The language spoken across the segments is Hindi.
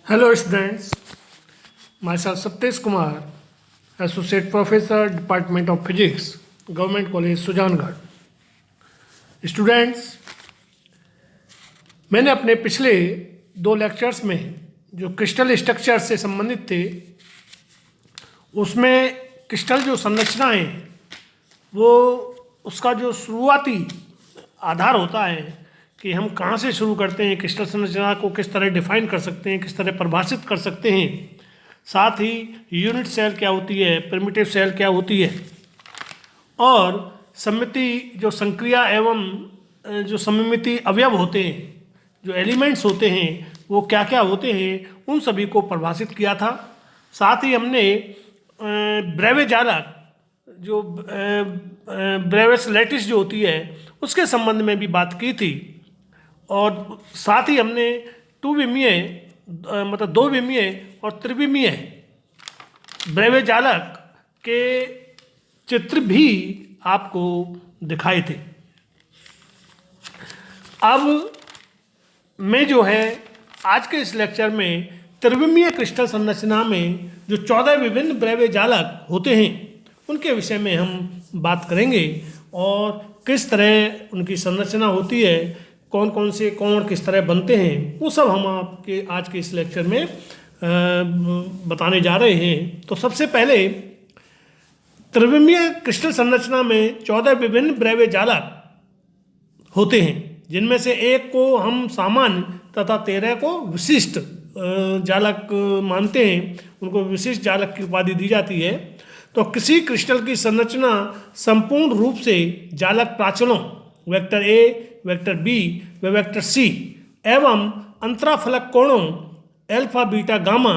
Hello students, myself Saptesh Kumar, Associate Professor, Department of Physics, Government College Sujangarh. Students, मैंने अपने पिछले 2 लेक्चर्स में जो क्रिस्टल स्ट्रक्चर से संबंधित थे उसमें क्रिस्टल जो संरचना है वो उसका जो शुरुआती आधार होता है कि हम कहाँ से शुरू करते हैं, क्रिस्टल संरचना को किस तरह डिफाइन कर सकते हैं, किस तरह परिभाषित कर सकते हैं, साथ ही यूनिट सेल क्या होती है, प्रिमिटिव सेल क्या होती है, और सममिति जो संक्रिया एवं जो सममिति अवयव होते हैं, जो एलिमेंट्स होते हैं वो क्या क्या होते हैं, उन सभी को परिभाषित किया था। साथ ही हमने ब्रेवे जालक जो ब्रेविस लैटिस जो होती है उसके संबंध में भी बात की थी, और साथ ही हमने 2 विमीय मतलब 2 विमीय और त्रिविमीय ब्रेवे जालक के चित्र भी आपको दिखाए थे। अब मैं जो है आज के इस लेक्चर में त्रिविमीय क्रिस्टल संरचना में जो 14 विभिन्न ब्रेवे जालक होते हैं उनके विषय में हम बात करेंगे और किस तरह उनकी संरचना होती है, कौन कौन से कोण किस तरह बनते हैं, वो सब हम आपके आज के इस लेक्चर में बताने जा रहे हैं। तो सबसे पहले त्रिविमीय क्रिस्टल संरचना में 14 विभिन्न ब्रेवे जालक होते हैं, जिनमें से एक को हम सामान्य तथा 13 को विशिष्ट जालक मानते हैं, उनको विशिष्ट जालक की उपाधि दी जाती है। तो किसी क्रिस्टल की संरचना संपूर्ण रूप से जालक प्राचलों वेक्टर ए, वेक्टर बी व वेक्टर सी एवं अंतराफलक कोणों अल्फा बीटा गामा,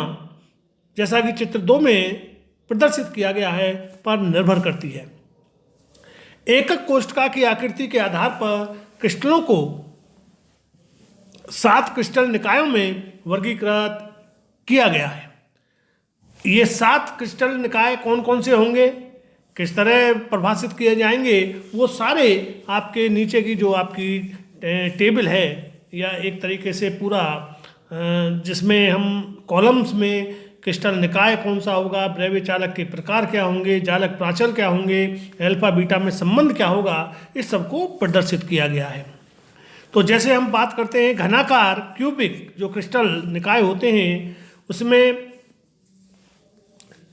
जैसा कि चित्र 2 में प्रदर्शित किया गया है, पर निर्भर करती है। एकक कोष्ठका की आकृति के आधार पर क्रिस्टलों को 7 क्रिस्टल निकायों में वर्गीकृत किया गया है। ये 7 क्रिस्टल निकाय कौन कौन से होंगे, किस तरह परिभाषित किए जाएंगे, वो सारे आपके नीचे की जो आपकी टेबल है या एक तरीके से पूरा जिसमें हम कॉलम्स में क्रिस्टल निकाय कौन सा होगा, ब्रेवे जालक के प्रकार क्या होंगे, जालक प्राचल क्या होंगे, अल्फा बीटा में संबंध क्या होगा, इस सब को प्रदर्शित किया गया है। तो जैसे हम बात करते हैं घनाकार क्यूबिक जो क्रिस्टल निकाय होते हैं उसमें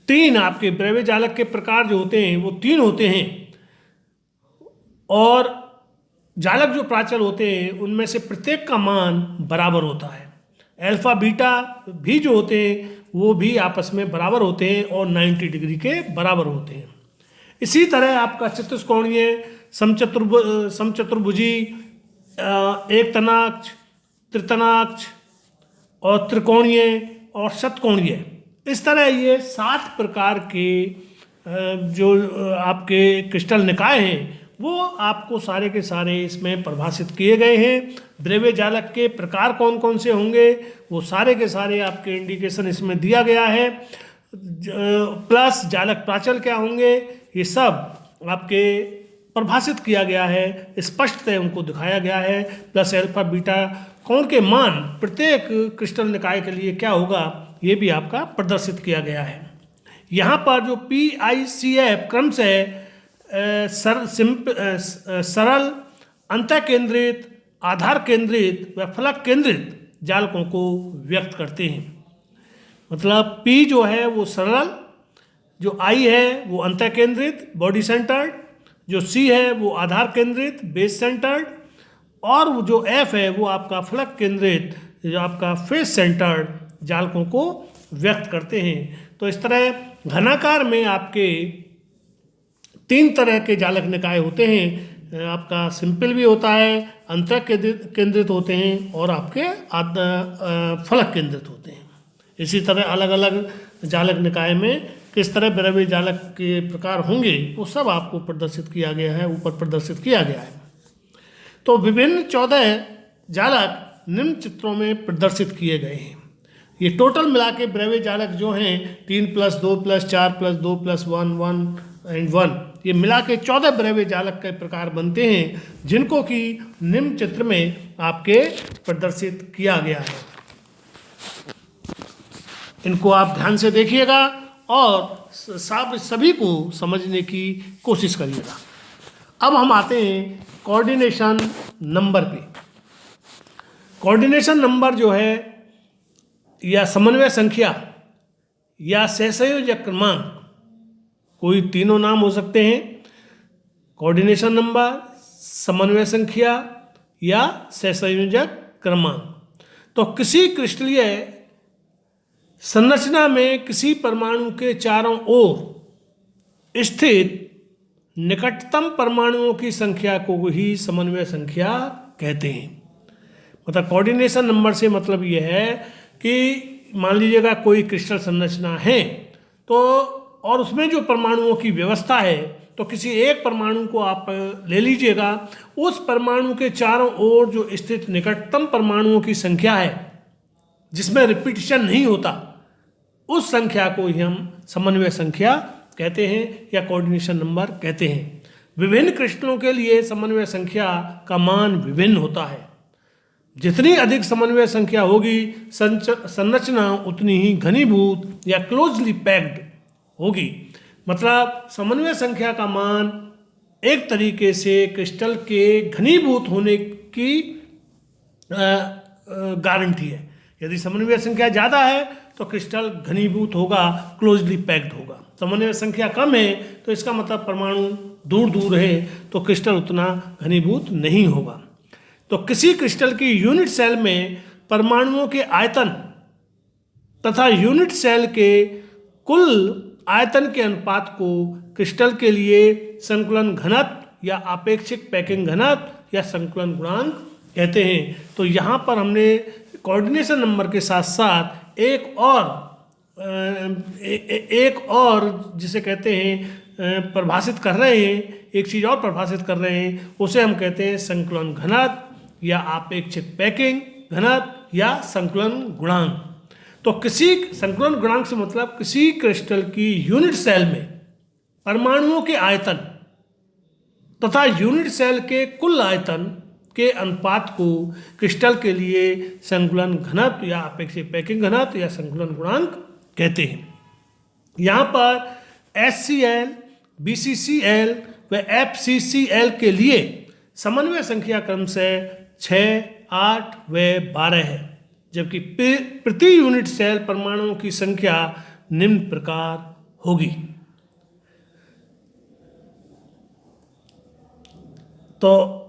3 आपके ब्रेवे जालक के प्रकार जो होते हैं वो 3 होते हैं, और जालक जो प्राचल होते हैं उनमें से प्रत्येक का मान बराबर होता है। अल्फा बीटा भी जो होते हैं वो भी आपस में बराबर होते हैं और 90 डिग्री के बराबर होते हैं। इसी तरह आपका चतुष्कोणीय, समचतुर्भुजी, एक तनाक्ष, त्रितनाक्ष और त्रिकोणीय और शतकोणीय, इस तरह ये 7 प्रकार के जो आपके क्रिस्टल निकाय हैं वो आपको सारे के सारे इसमें परिभाषित किए गए हैं। ब्रेवे जालक के प्रकार कौन कौन से होंगे वो सारे के सारे आपके इंडिकेशन इसमें दिया गया है, प्लस जालक प्राचल क्या होंगे ये सब आपके परिभाषित किया गया है, स्पष्टतः उनको दिखाया गया है, प्लस अल्फा बीटा कोण के मान प्रत्येक क्रिस्टल निकाय के लिए क्या होगा ये भी आपका प्रदर्शित किया गया है। यहाँ पर जो PICF क्रमशः सरल, अंतः केंद्रित, आधार केंद्रित व फलक केंद्रित जालकों को व्यक्त करते हैं। मतलब P जो है वो सरल, जो I है वो अंतः केंद्रित बॉडी सेंटर्ड, जो C है वो आधार केंद्रित बेस सेंटर्ड, और जो F है वो आपका फलक केंद्रित जो आपका फेस सेंटर्ड जालकों को व्यक्त करते हैं। तो इस तरह घनाकार में आपके 3 तरह के जालक निकाय होते हैं, आपका सिंपल भी होता है, अंतः केंद्रित होते हैं और आपके फलक केंद्रित होते हैं। इसी तरह अलग अलग जालक निकाय में किस तरह ब्रेवे जालक के प्रकार होंगे वो सब आपको प्रदर्शित किया गया है, ऊपर प्रदर्शित किया गया है। तो विभिन्न 14 जालक निम्न चित्रों में प्रदर्शित किए गए हैं। ये टोटल मिला के ब्रेवे जालक जो हैं 3 + 2 + 4 + 2 + 1 1 एंड 1, ये मिला के 14 ब्रेवे जालक के प्रकार बनते हैं, जिनको कि निम्न चित्र में आपके प्रदर्शित किया गया है। इनको आप ध्यान से देखिएगा और सभी को समझने की कोशिश करिएगा। अब हम आते हैं कोऑर्डिनेशन नंबर पे। कोऑर्डिनेशन नंबर जो है या समन्वय संख्या या सहसंयोजक क्रमांक, कोई तीनों नाम हो सकते हैं, कोऑर्डिनेशन नंबर, समन्वय संख्या या सहसंयोजक क्रमांक। तो किसी क्रिस्टलीय संरचना में किसी परमाणु के चारों ओर स्थित निकटतम परमाणुओं की संख्या को ही समन्वय संख्या कहते हैं। मतलब कोऑर्डिनेशन नंबर से मतलब ये है कि मान लीजिएगा कोई क्रिस्टल संरचना है तो, और उसमें जो परमाणुओं की व्यवस्था है, तो किसी एक परमाणु को आप ले लीजिएगा, उस परमाणु के चारों ओर जो स्थित निकटतम परमाणुओं की संख्या है जिसमें रिपीटिशन नहीं होता, उस संख्या को ही हम समन्वय संख्या कहते हैं या कोऑर्डिनेशन नंबर कहते हैं। विभिन्न क्रिस्टलों के लिए समन्वय संख्या का मान विभिन्न होता है। जितनी अधिक समन्वय संख्या होगी, संरचना उतनी ही घनीभूत या क्लोजली पैक्ड होगी। मतलब समन्वय संख्या का मान एक तरीके से क्रिस्टल के घनीभूत होने की गारंटी है। यदि समन्वय संख्या ज़्यादा है तो क्रिस्टल घनीभूत होगा, क्लोजली पैक्ड होगा। समन्वय संख्या कम है तो इसका मतलब परमाणु दूर दूर है तो क्रिस्टल उतना घनीभूत नहीं होगा। तो किसी क्रिस्टल की यूनिट सेल में परमाणुओं के आयतन तथा यूनिट सेल के कुल आयतन के अनुपात को क्रिस्टल के लिए संकुलन घनत्व या आपेक्षिक पैकिंग घनत्व या संकुलन गुणांक कहते हैं। तो यहाँ पर हमने कोऑर्डिनेशन नंबर के साथ साथ एक और जिसे कहते हैं परिभाषित कर रहे हैं, एक चीज़ और परिभाषित कर रहे हैं, उसे हम कहते हैं संकुलन घनत्व या आपेक्षिक पैकिंग घनत्व या संकुलन गुणांक। तो किसी संकुलन गुणांक से मतलब किसी क्रिस्टल की यूनिट सेल में परमाणुओं के आयतन तथा यूनिट सेल के कुल आयतन के अनुपात को क्रिस्टल के लिए संकुलन घनत्व या अपेक्षित पैकिंग घनत्व या संकुलन गुणांक कहते हैं। यहाँ पर HCl, BCCl व FCCl के लिए समन्वय संख्या क्रम से 6, 8 व 12 है, जबकि प्रति यूनिट सेल परमाणुओं की संख्या निम्न प्रकार होगी। तो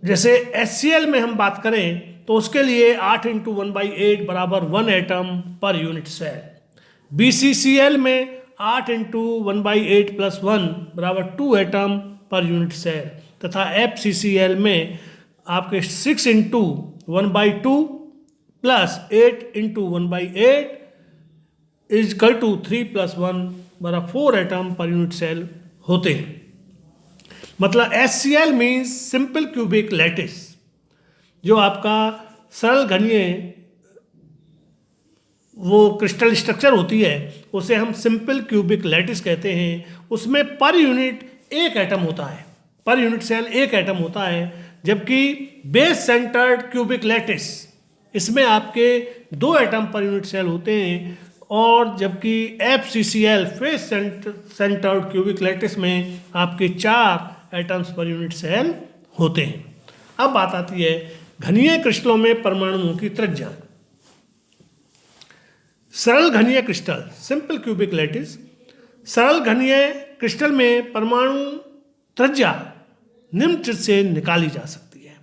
जैसे HCl में हम बात करें तो उसके लिए 8 × 1/8 बराबर 1 atom per unit cell. BCCl में 8 × 1/8 + 1 बराबर 2 एटम पर यूनिट सेल तथा FCCl में आपके 6 × 1/2 + 8 × 1/8 = 3 + 1 बराबर 4 एटम पर यूनिट सेल होते हैं। मतलब HCl means simple cubic lattice, जो आपका सरल घनीय वो क्रिस्टल स्ट्रक्चर होती है उसे हम सिंपल क्यूबिक लैटिस कहते हैं। उसमें पर यूनिट एक एटम होता है, पर यूनिट सेल एक एटम होता है, जबकि बेस सेंटर्ड क्यूबिक लैटिस इसमें आपके 2 एटम पर यूनिट सेल होते हैं, और जबकि FCCl face centred cubic lattice में आपके 4 एटम्स पर यूनिट सेल होते हैं। अब बात आती है घनीय क्रिस्टलों में परमाणुओं की त्रिज्या। सरल घनीय क्रिस्टल सिंपल क्यूबिक लैटिस, सरल घनीय क्रिस्टल में परमाणु त्रिज्या निम्न चित्र से निकाली जा सकती है।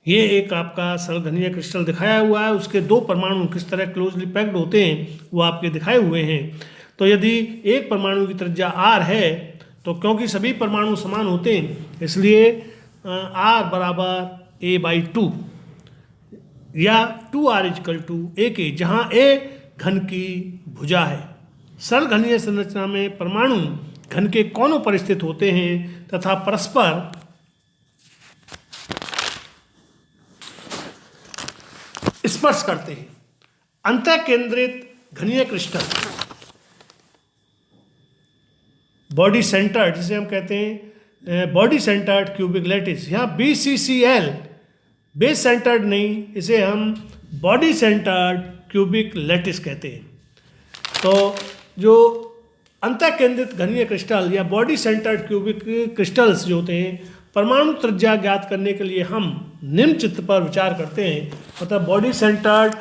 ये एक आपका सरल घनीय क्रिस्टल दिखाया हुआ है, उसके 2 परमाणु किस तरह क्लोजली पैक्ड होते हैं वो आपके दिखाए हुए हैं। तो यदि एक परमाणु की त्रिज्या r है तो क्योंकि सभी परमाणु समान होते हैं इसलिए r बराबर a/2 या 2r = a के, जहाँ a घन की भुजा है। सरल घनीय संरचना में परमाणु घन के कोनों पर स्थित होते हैं तथा परस्पर स्पर्श करते हैं। अंतःकेंद्रित घनीय क्रिस्टल बॉडी सेंटर्ड, जिसे हम कहते हैं बॉडी सेंटर्ड क्यूबिक लैटिस, यहाँ BCCl बेस सेंटर्ड नहीं, इसे हम बॉडी सेंटर्ड क्यूबिक लैटिस कहते हैं। तो जो अंतः केंद्रित घनीय क्रिस्टल या बॉडी सेंटर्ड क्यूबिक क्रिस्टल्स जो होते हैं, परमाणु त्रिज्या ज्ञात करने के लिए हम निम्न चित्र पर विचार करते हैं। मतलब बॉडी सेंटर्ड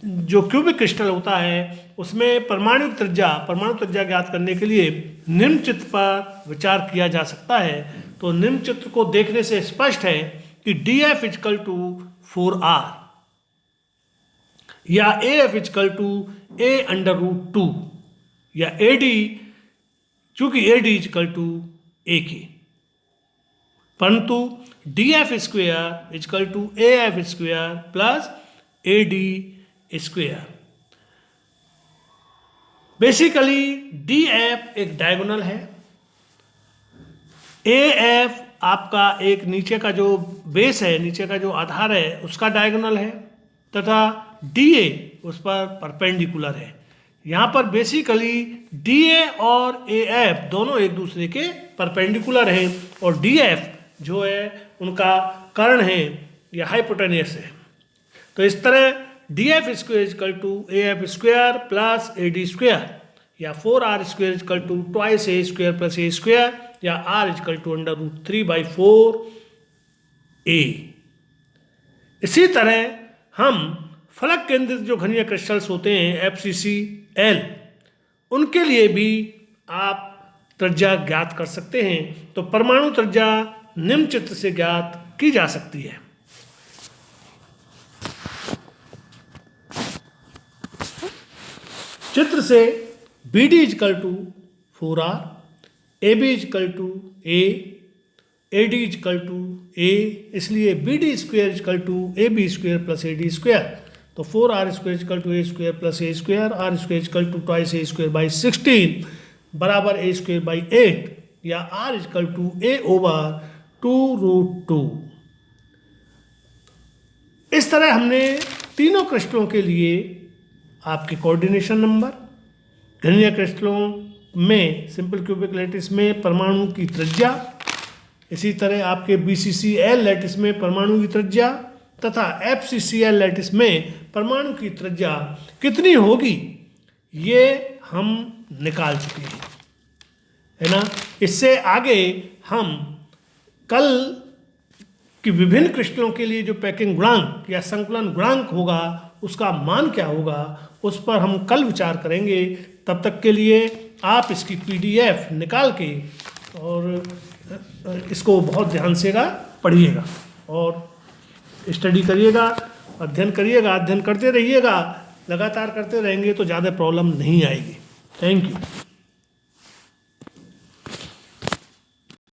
जो क्यूबिक क्रिस्टल होता है उसमें परमाणु त्रिज्या ज्ञात करने के लिए निम्न चित्र पर विचार किया जा सकता है। तो निम्न चित्र को देखने से स्पष्ट है कि DF इक्वल टू 4R या AF इक्वल टू A√2 या AD, चूंकि AD इक्वल टू AK, परंतु DF square equal to AF square plus AD square. Basically DF एक डायगोनल है, AF आपका एक नीचे का जो बेस है, नीचे का जो आधार है उसका डायगोनल है, तथा DA उस पर परपेंडिकुलर है। यहाँ पर बेसिकली DA और AF दोनों एक दूसरे के परपेंडिकुलर हैं और DF जो है उनका कर्ण है या हाइपोटेनियस है। तो इस तरह DF square equal to AF square plus AD square या 4R square equal to twice A square plus A square या R इक्वल टू √3/4 A। इसी तरह हम फलक केंद्रित जो घनीय क्रिस्टल्स होते हैं FCCL, उनके लिए भी आप त्रिज्या ज्ञात कर सकते हैं। तो परमाणु त्रिज्या निम्न चित्र से ज्ञात की जा सकती है। चित्र से BD equal to 4R, AB equal to A, AD equal to A, इसलिए BD square equal to AB square plus AD square. तो 4R square equal to A square plus A square, R square equal to twice A square by 16 बराबर A स्क्वेयर बाई 8 या R इक्वल टू A/2√2। इस तरह हमने तीनों क्रिस्टलों के लिए आपके कोऑर्डिनेशन नंबर, घनीय क्रिस्टलों में सिंपल क्यूबिक लैटिस में परमाणु की त्रिज्या, इसी तरह आपके BCCL लैटिस में परमाणु की त्रिज्या तथा FCCL लैटिस में परमाणु की त्रिज्या कितनी होगी ये हम निकाल चुके हैं, है ना। इससे आगे हम कल कि विभिन्न क्रिस्टलों के लिए जो पैकिंग गुणांक या संकुलन गुणांक होगा उसका मान क्या होगा उस पर हम कल विचार करेंगे। तब तक के लिए आप इसकी PDF निकाल के और इसको बहुत ध्यान से पढ़िएगा और स्टडी करिएगा, अध्ययन करिएगा, अध्ययन करते रहिएगा। लगातार करते रहेंगे तो ज़्यादा प्रॉब्लम नहीं आएगी। Thank you.